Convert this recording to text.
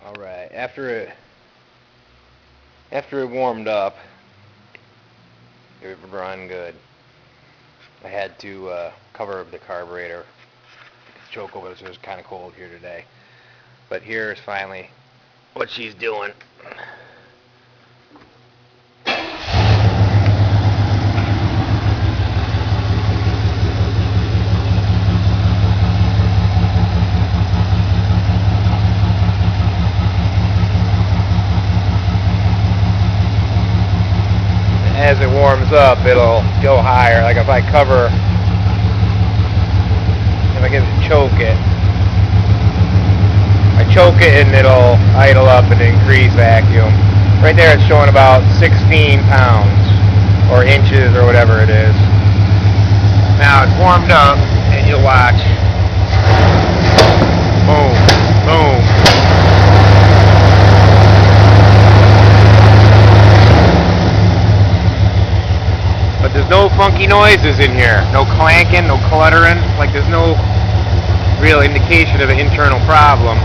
Alright, after it warmed up, it would run good. I had to cover the carburetor, choke over it, so it was kind of cold here today. But here's finally what she's doing. As it warms up, it'll go higher. Like if I get to choke it, I choke it and it'll idle up and increase vacuum. Right there it's showing about 16 pounds or inches or whatever it is. Now it's warmed up and you'll watch. Boom, boom. But there's no funky noises in here. No clanking, no cluttering. Like there's no real indication of an internal problem.